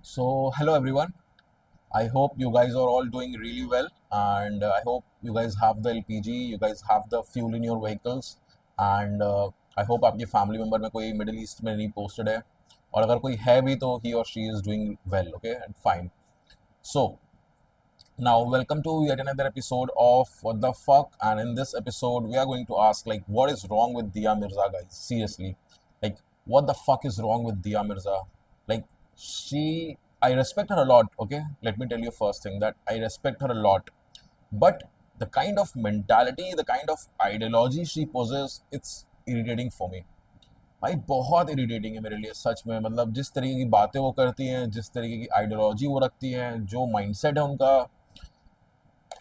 Hello everyone. I hope you guys are all doing really well, and I hope you guys have the LPG, you guys have the fuel in your vehicles, and I hope आपके family member में कोई middle east में नहीं posted है, और अगर कोई है भी तो he or she is doing well, okay and fine. So now welcome to yet another episode of What the Fuck, and in this episode we are going to ask like what is wrong with Dia Mirza, guys? Seriously, like what the fuck is wrong with Dia Mirza? Like she, I respect her a lot. Okay, let me tell you first thing that I respect her a lot, but the kind of mentality, the kind of ideology she possesses, it's irritating for me. भाई बहुत irritating है मेरे लिए सच में, मतलब जिस तरीके की बातें वो करती हैं, जिस तरीके की आइडियोलॉजी वो रखती हैं, जो माइंडसेट है उनका,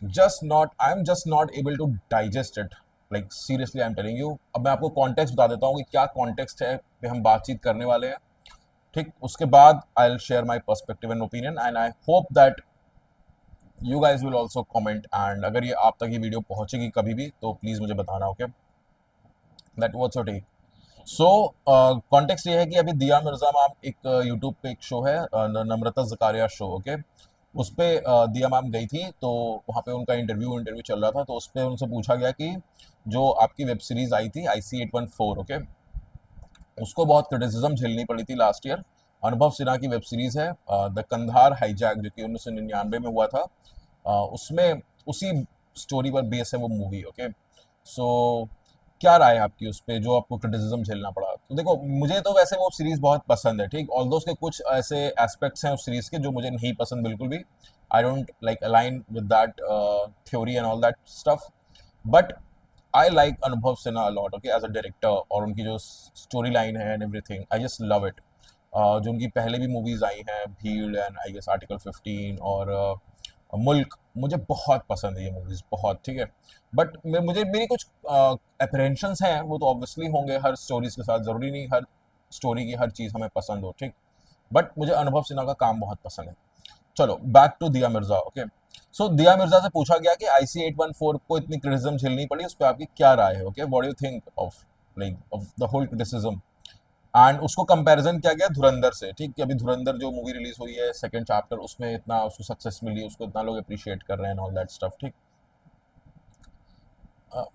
just not I am just not able to digest it. Like seriously I am telling you. अब मैं आपको कॉन्टेक्स्ट बता देता हूँ कि क्या कॉन्टेक्स्ट है पे हम बातचीत करने वाले हैं, ठीक। उसके बाद I will share my perspective and opinion, and I hope that you guys will also comment, and अगर ये आप तक ये वीडियो पहुंचेगी कभी भी तो प्लीज़ मुझे बताना, okay. That what's your take. So context ये है कि अभी दिया मिर्जा मैम एक यूट्यूब पे एक शो है, नम्रता जकारिया शो, ओके। उस पे दिया मैम गई थी, तो वहाँ पे उनका इंटरव्यू इंटरव्यू चल रहा था, तो उस पे उनसे पूछा गया कि जो आपकी वेब सीरीज आई थी IC814, ओके, उसको बहुत क्रिटिसिज्म झेलनी पड़ी थी लास्ट ईयर। अनुभव सिन्हा की वेब सीरीज है द कंधार हाईजैक, जो कि 1999 में हुआ था। उसमें उसी स्टोरी पर बेस है वो मूवी, ओके। सो क्या राय है आपकी उस पे जो आपको क्रिटिसिज्म झेलना पड़ा? तो देखो, मुझे तो वैसे वो सीरीज बहुत पसंद है, ठीक। ऑल्दो उसके कुछ ऐसे एस्पेक्ट्स हैं उस सीरीज के जो मुझे नहीं पसंद बिल्कुल भी। I don't like align with that theory and all that stuff, but I like Anubhav Sinha a lot, okay, as a director, और उनकी जो स्टोरी लाइन है and everything, I just love it. जो उनकी पहले भी मूवीज आई हैं, भीड़ एंड आई गेस आर्टिकल 15 और मुल्क, मुझे बहुत पसंद है ये मूवीज, बहुत, ठीक है। बट मुझे मेरी कुछ अप्रहेंशंस हैं, वो तो ऑब्वियसली होंगे हर स्टोरीज के साथ, जरूरी नहीं हर स्टोरी की हर चीज़ हमें पसंद हो, ठीक। बट मुझे अनुभव सिन्हा का काम बहुत पसंद है। चलो बैक टू दिया मिर्जा, ओके। सो दिया मिर्जा से पूछा गया कि IC814 को इतनी क्रिटिसिज्म झेलनी पड़ी, उस पर आपकी क्या राय है, okay, what do you think of like of the whole criticism. And उसको कंपैरिजन किया गया धुरंधर से, ठीक, कि अभी धुरंधर जो मूवी रिलीज हुई है सेकंड चैप्टर, उसमें इतना उसको सक्सेस मिली, उसको इतना लोग अप्रिशिएट कर रहे हैं, ऑल दैट स्टफ, ठीक।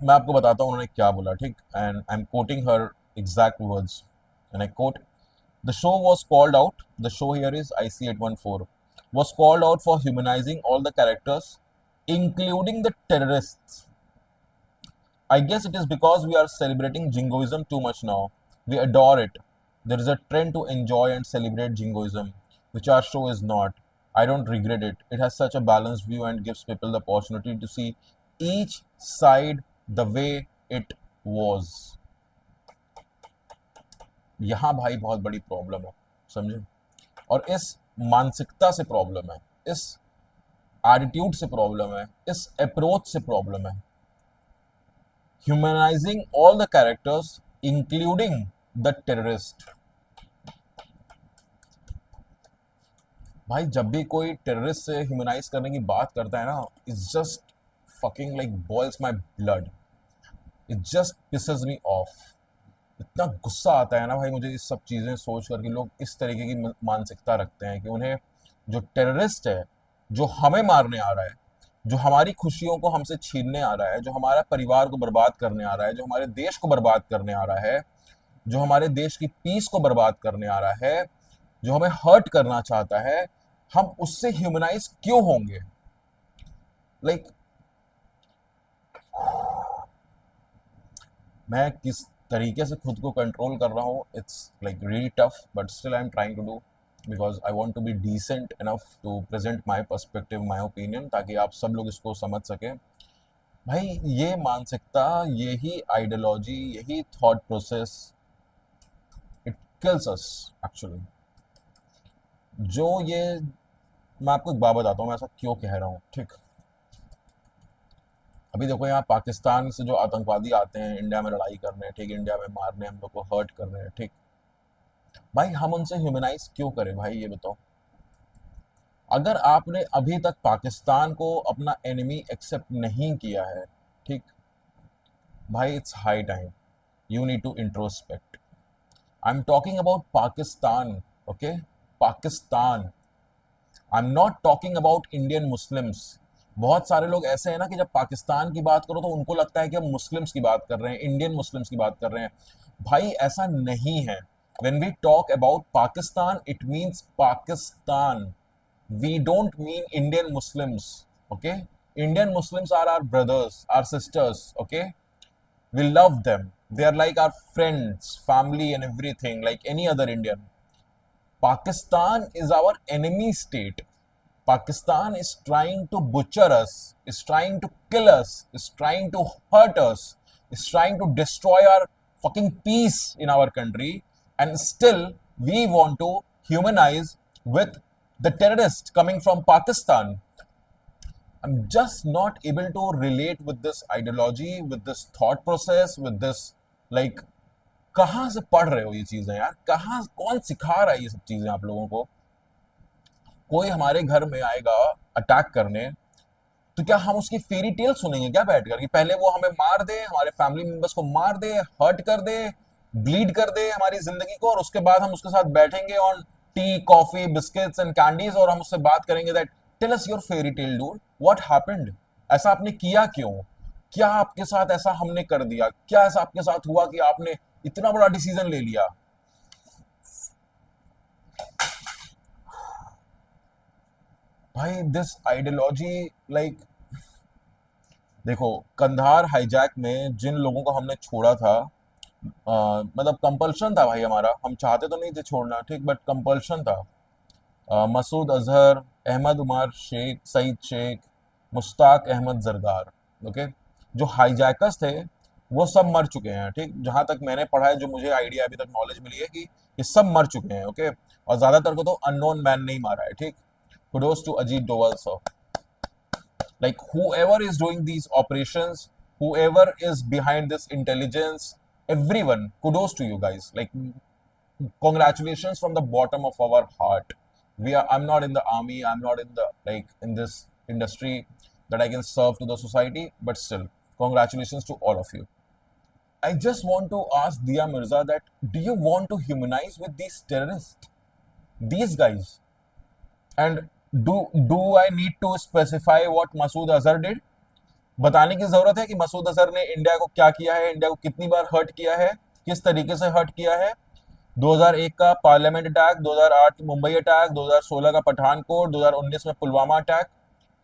मैं आपको बताता हूँ उन्होंने क्या बोला, ठीक, and I am quoting her exact words, and I quote, the show was called out, the show here is IC814 was called out for humanizing all the characters, including the terrorists. I guess it is because we are celebrating jingoism too much now. We adore it. There is a trend to enjoy and celebrate jingoism, which our show is not. I don't regret it. It has such a balanced view and gives people the opportunity to see each side the way it was. यहाँ भाई बहुत बड़ी problem है, समझे। और इस मानसिकता से प्रॉब्लम है, इस एटीट्यूड से प्रॉब्लम है, इस अप्रोच से प्रॉब्लम है। Humanising all the characters including the terrorist. भाई जब भी कोई टेररिस्ट से ह्यूमनाइज करने की बात करता है ना, it's just fucking like boils my blood, it just pisses me off. इतना गुस्सा आता है ना भाई मुझे इस सब चीज़ें सोच कर कि लोग इस तरीके की मानसिकता रखते हैं कि उन्हें जो टेररिस्ट है, जो हमें मारने आ रहा है, जो हमारी खुशियों को हमसे छीनने आ रहा है, जो हमारा परिवार को बर्बाद करने आ रहा है, जो हमारे देश को बर्बाद करने आ रहा है, जो हमारे देश की पीस को बर्बाद करने आ रहा है, जो हमें हर्ट करना चाहता है, हम उससे ह्यूमनाइज क्यों होंगे? लाइक मैं किस तरीके से खुद को कंट्रोल कर रहा हूँ, it's like really tough, but still I am trying to do, because I want to be decent enough to present my perspective, my opinion, ताकि आप सब लोग इसको समझ सकें। भाई ये मानसिकता, यही आइडियोलॉजी, यही thought process, it kills us actually. जो ये, मैं आपको एक बात बताता हूँ मैं ऐसा क्यों कह रहा हूँ, ठीक। अभी देखो यहाँ पाकिस्तान से जो आतंकवादी आते हैं इंडिया में लड़ाई करने, ठीक, इंडिया में मारने, हम लोग को हर्ट कर रहे हैं, ठीक। भाई हम उनसे ह्यूमनाइज क्यों करें भाई, ये बताओ। अगर आपने अभी तक पाकिस्तान को अपना एनिमी एक्सेप्ट नहीं किया है, ठीक, भाई it's high time you need to introspect. I am talking about Pakistan, okay, Pakistan. I am not talking about Indian Muslims. बहुत सारे लोग ऐसे हैं ना कि जब पाकिस्तान की बात करो तो उनको लगता है कि हम मुस्लिम्स की बात कर रहे हैं, इंडियन मुस्लिम्स की बात कर रहे हैं। भाई ऐसा नहीं है। When we talk about Pakistan it means Pakistan. We don't mean Indian Muslims, okay? Indian Muslims are our brothers, our sisters, okay? We love them. They are like our friends, family, and everything, like any other Indian. Pakistan is our enemy state. Pakistan is trying to butcher us, is trying to kill us, is trying to hurt us, is trying to destroy our fucking peace in our country, and still we want to humanize with the terrorists coming from Pakistan. I'm just not able to relate with this ideology, with this thought process, with this like कहाँ से पढ़ रहे हो ये चीजें यार? कहाँ कौन सिखा रहा है ये सब चीजें आप लोगों को? कोई हमारे घर में आएगा अटैक करने, तो क्या हम उसकी फेरी टेल सुनेंगे क्या बैठ कर कि पहले वो हमें मार दे, हमारे फैमिली मेंबर्स को मार दे, हर्ट कर दे, ब्लीड कर दे हमारी जिंदगी को, और उसके बाद हम उसके साथ बैठेंगे on tea coffee biscuits and candies और हम उससे बात करेंगे that tell us your fairy tale dude, what happened? ऐसा आपने किया क्यों? क्या आपके साथ ऐसा हमने कर दिया? क्या ऐसा आपके साथ हुआ कि आपने इतना बड़ा डिसीजन ले लिया? भाई दिस आइडियोलॉजी लाइक, देखो कंधार हाईजैक में जिन लोगों को हमने छोड़ा था, मतलब कंपल्शन था भाई हमारा, हम चाहते तो नहीं थे छोड़ना, ठीक, बट कंपल्शन था। मसूद अजहर, अहमद उमर शेख, सईद शेख, मुश्ताक अहमद जरदार, ओके, जो हाईजैकर्स थे वो सब मर चुके हैं, ठीक, जहां तक मैंने पढ़ा है, जो मुझे आइडिया अभी तक नॉलेज मिली है कि ये सब मर चुके हैं, ओके, और ज्यादातर को तो अननोन मैन नहीं मारा है, ठीक। Kudos to Ajit Doval sir, like whoever is doing these operations, whoever is behind this intelligence, everyone, kudos to you guys, like congratulations from the bottom of our heart. I'm not in the army, I'm not in the like in this industry that I can serve to the society, but still congratulations to all of you. I just want to ask Dia Mirza that do you want to humanize with these terrorists, these guys? And do I need to specify what Masood Azhar did? बताने की जरूरत है कि मसूद अजहर ने India को क्या किया है, इंडिया को कितनी बार हर्ट किया है, किस तरीके से हर्ट किया है? 2001 का पार्लियामेंट अटैक, 2008 मुंबई अटैक, 2016 का पठानकोट, 2019 में पुलवामा अटैक,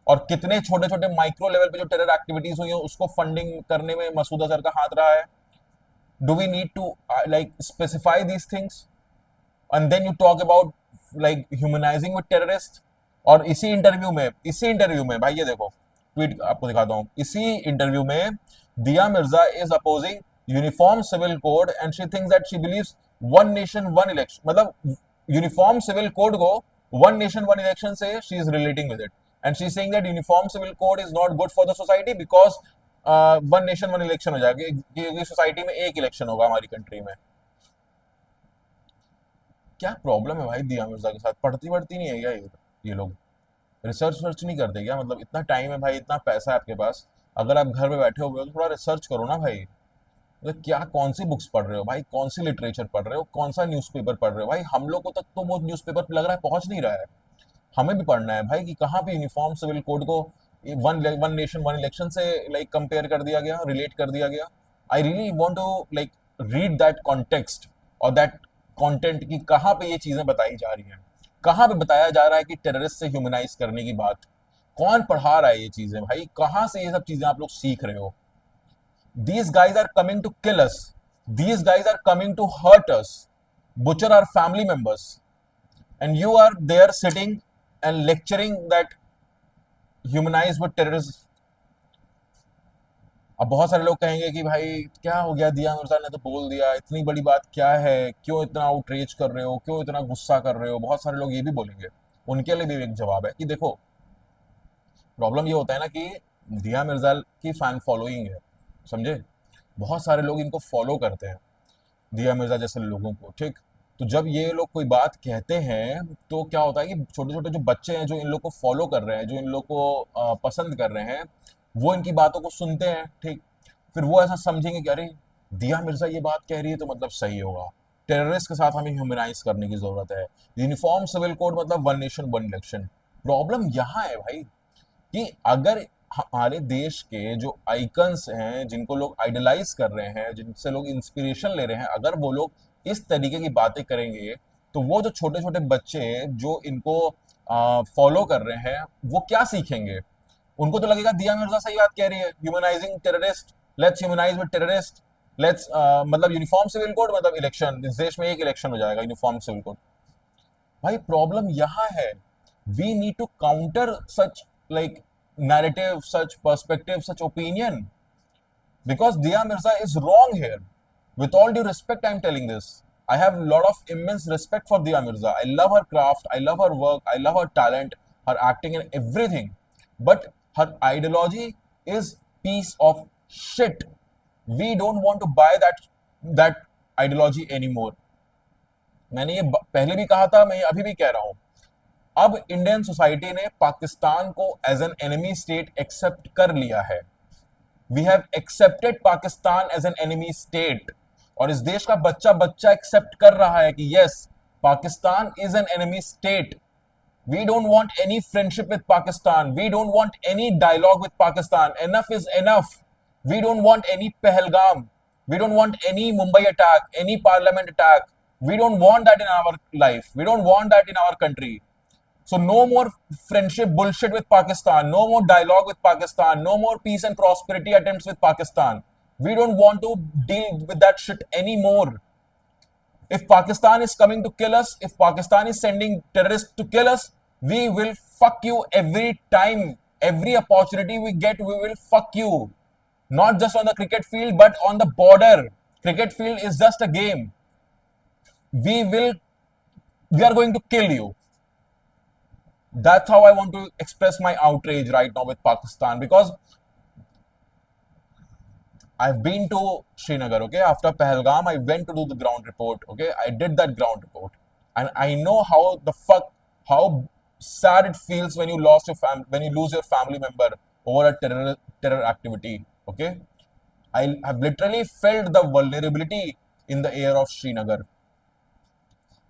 और कितने छोटे छोटे माइक्रो लेवल पे जो टेरर एक्टिविटीज हुई है उसको फंडिंग करने में मसूद अजहर का हाथ रहा है। Do we need to like specify these things and then you talk about like humanising with terrorist? और इसी इंटरव्यू में भाई ये देखो, ट्वीट आपको दिखाता हूं, इसी इंटरव्यू में Dia Mirza is opposing uniform civil code and she thinks that she believes one nation one election, मतलब यूनिफॉर्म सिविल कोड को वन नेशन वन इलेक्शन से she is relating with it, and she is saying that uniform civil code is not good for the society because one nation one election हो जाएगा, क्योंकि society में एक election होगा हमारी country में। क्या प्रॉब्लम है भाई दिया मिर्जा के साथ? पढ़ती नहीं है क्या ये लोग? रिसर्च वर्च नहीं करते क्या? मतलब इतना टाइम है भाई, इतना पैसा है आपके पास, अगर आप घर में बैठे हुए हो तो थोड़ा रिसर्च करो ना भाई। मतलब क्या, कौन सी बुक्स पढ़ रहे हो भाई, कौन सी लिटरेचर पढ़ रहे हो, कौन सा न्यूज़पेपर पढ़ रहे हो भाई? हम लोग को तक तो वो न्यूज़पेपर लग रहा है पहुंच नहीं रहा है। हमें भी पढ़ना है भाई कि कहाँ पे यूनिफॉर्म सिविल कोड को वन नेशन वन इलेक्शन से लाइक कंपेयर कर दिया गया, रिलेट कर दिया गया। I really want to like read that context और दैट कंटेंट की कहाँ पे ये चीजें बताई जा रही हैं, कहाँ पे बताया जा रहा है कि टेररिस्ट से ह्यूमनाइज करने की बात, कौन पढ़ा रहा है ये चीजें भाई? कहाँ से ये सब चीजें आप लोग सीख रहे हो? These guys are coming to kill us. These guys are coming to hurt us, butcher our family members. And you are there sitting and lecturing that humanize with terrorists. अब बहुत सारे लोग कहेंगे कि भाई क्या हो गया, दिया मिर्जा ने तो बोल दिया, इतनी बड़ी बात क्या है, क्यों इतना आउटरीच कर रहे हो, क्यों इतना गुस्सा कर रहे हो? बहुत सारे लोग ये भी बोलेंगे। उनके लिए भी एक जवाब है कि देखो, प्रॉब्लम ये होता है ना कि दिया मिर्जा की फैन फॉलोइंग है, समझे? बहुत सारे लोग इनको फॉलो करते हैं, दिया मिर्जा जैसे लोगों को, ठीक। तो जब ये लोग कोई बात कहते हैं तो क्या होता है कि छोटे छोटे जो बच्चे हैं जो इन लोग को फॉलो कर रहे हैं, जो इन लोग को पसंद कर रहे हैं, वो इनकी बातों को सुनते हैं, ठीक। फिर वो ऐसा समझेंगे कि अरे दिया मिर्जा ये बात कह रही है तो मतलब सही होगा, टेररिस्ट के साथ हमें ह्यूमनाइज करने की जरूरत है, यूनिफॉर्म सिविल कोड मतलब one nation one election. Problem यहाँ है भाई कि अगर हमारे देश के जो आइकन्स हैं, जिनको लोग आइडलाइज कर रहे हैं, जिनसे लोग इंस्पिरेशन ले रहे हैं, अगर वो लोग इस तरीके की बातें करेंगे, तो वो जो छोटे छोटे बच्चे जो इनको फॉलो कर रहे हैं, वो क्या सीखेंगे? उनको तो लगेगा दिया मिर्जा सही बात कह रही है, humanising terrorist, let's humanise with terrorist, let's मतलब यूनिफॉर्म सिविल कोड, मतलब इलेक्शन, इस देश में एक इलेक्शन हो जाएगा, यूनिफॉर्म सिविल कोड। भाई प्रॉब्लम यहाँ है, we need to counter such like narrative, such perspective, such opinion, because Dia Mirza is wrong here. With all due respect, I'm telling this. I have a lot of immense respect for Dia Mirza. I love her craft, I love her work, I love her talent, her acting and everything. But her ideology is piece of shit. We don't want to buy that ideology anymore. मैंने ये पहले भी कहा था, मैं ये अभी भी कह रहा हूं। अब इंडियन सोसाइटी ने पाकिस्तान को as an enemy state accept कर लिया है। We have accepted Pakistan as an enemy state, और इस देश का बच्चा बच्चा एक्सेप्ट कर रहा है कि yes, Pakistan is an enemy state. We don't want any friendship with Pakistan. We don't want any dialogue with Pakistan. Enough is enough. We don't want any Pahalgam. We don't want any Mumbai attack, any parliament attack. We don't want that in our life. We don't want that in our country. So no more friendship bullshit with Pakistan, no more dialogue with Pakistan, no more peace and prosperity attempts with Pakistan. We don't want to deal with that shit anymore. If Pakistan is coming to kill us, if Pakistan is sending terrorists to kill us, we will fuck you every time. Every opportunity we get, we will fuck you. Not just on the cricket field, but on the border. Cricket field is just a game. We are going to kill you. That's how I want to express my outrage right now with Pakistan, because I've been to Srinagar, okay? After Pahalgam, I went to do the ground report, okay? I did that ground report. And I know how sad it feels when you when you lose your family member over a terror activity, okay? I have literally felt the vulnerability in the air of Srinagar.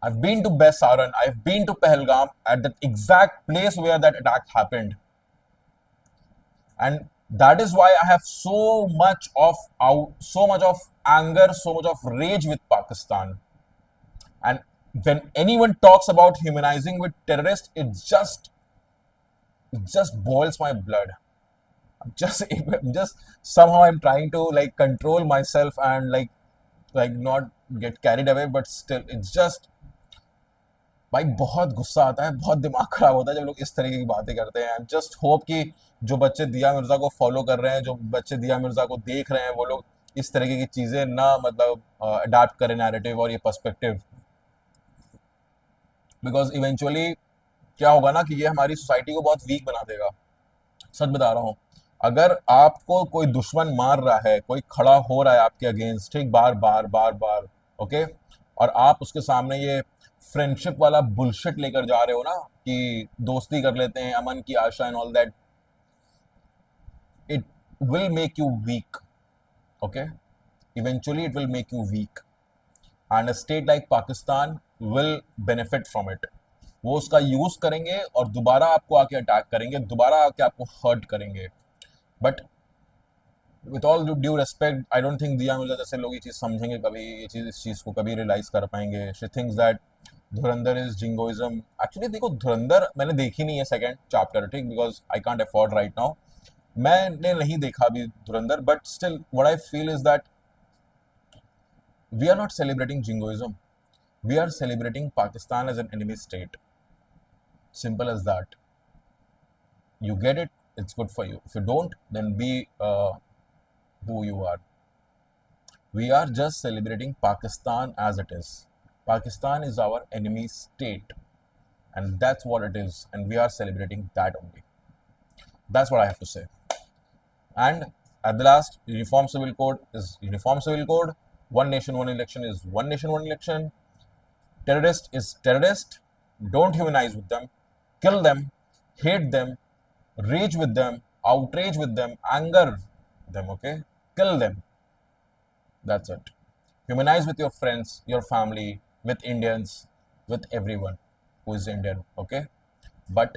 I've been to Besaran, I've been to Pahalgam, at the exact place where that attack happened. And that is why I have so much of anger, so much of rage with Pakistan. And when anyone talks about humanizing with terrorists, it just boils my blood. I'm just somehow I'm trying to like control myself and like not get carried away, but still it's just, भाई बहुत गुस्सा आता है, बहुत दिमाग खराब होता है जब लोग इस तरीके की बातें करते हैं। जस्ट होप कि जो बच्चे दिया मिर्जा को फॉलो कर रहे हैं, जो बच्चे दिया मिर्जा को देख रहे हैं, वो लोग इस तरीके की चीजें ना मतलब अडाप्ट करें नैरेटिव और ये पर्सपेक्टिव। बिकॉज इवेंचुअली क्या होगा ना कि ये हमारी सोसाइटी को बहुत वीक बना देगा। सच बता रहा हूँ, अगर आपको कोई दुश्मन मार रहा है, कोई खड़ा हो रहा है आपके अगेंस्ट, ठीक, बार बार बार बार, ओके, और आप उसके सामने ये फ्रेंडशिप वाला बुलशिट लेकर जा रहे हो ना कि दोस्ती कर लेते हैं, अमन की Asha and all that, it will make you weak, okay? Eventually it will make you weak, and a state like Pakistan will benefit from it. वो उसका यूज करेंगे और दोबारा आपको आके अटैक करेंगे, दोबारा आके आपको हर्ट करेंगे। But with all due respect, I don't think दिया मिर्जा जैसे लोग ये चीज़ समझेंगे कभी, ये चीज़ इस चीज़ को कभी रियलाइज कर पाएंगे। She thinks that Dhurandhar is jingoism. Actually देखो, धुरंधर मैंने देखी नहीं है सेकंड चैप्टर, ठीक, because I can't afford right now. मैंने नहीं देखा अभी Dhurandhar, but still what I feel is that we are not celebrating jingoism, we are celebrating Pakistan as an enemy state. Simple as that. You get it, it's good for you. If you don't, then be who you are. We are just celebrating Pakistan as it is. Pakistan is our enemy state, and that's what it is, and we are celebrating that only. That's what I have to say. And at the last, Uniform Civil Code is Uniform Civil Code. One nation, one election is one nation, one election. Terrorist is terrorist. Don't humanize with them. Kill them, hate them, rage with them, outrage with them, anger them, okay? Kill them. That's it. Humanize with your friends, your family, with Indians, with everyone who is Indian, okay? But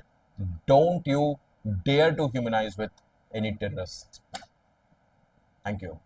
Don't you dare to humanize with any terrorist. Thank you.